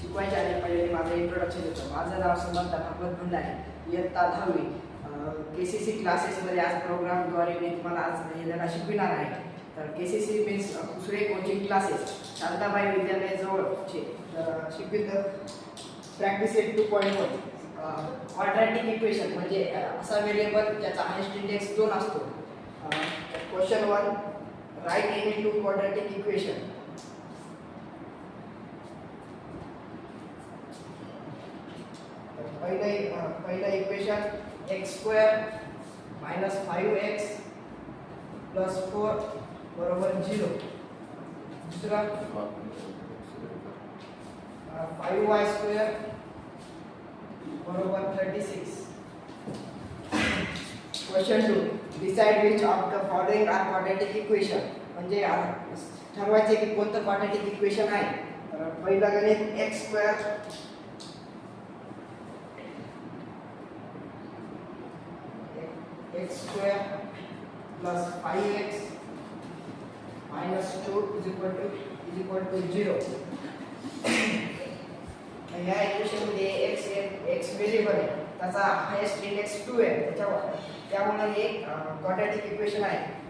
शिकवायच्या आधी पहिले माझं इंट्रोडक्शन देतो. माझं नाव समर्थ भागवत भंडारे, इयत्ता 10वी. KCC क्लासेसमध्ये आज प्रोग्रामद्वारे मी तुम्हाला आज हे धडा शिकविणार आहे. तर KCC मीन्स दुसरे कोचिंग क्लासेस शांताबाई विद्यालयाजवळचे शिकवित प्रॅक्टिस सेट 2.1. क्वाड्रॅटिक इक्वेशन म्हणजे असा व्हेरिएबल ज्याचा हायेस्ट इंडेक्स 2 असतो. Question 1, write any two quadratic equation. पहिला इक्वेशन x² - 5x + 4 = 0. दूसरा 5y² = 36. Question 2, decide which of the following are quadratic equation. म्हणजे ठरवायचे की कोणतं क्वाड्रॅटिक इक्वेशन आहे. तर पहिला गणित x² + 5x - 2 = 0. या इक्वेशनमध्ये x व्हेरिएबल आहे, त्याचा हायेस्ट इंडेक्स 2 आहे, त्यामुळे हे क्वाड्रॅटिक इक्वेशन आहे.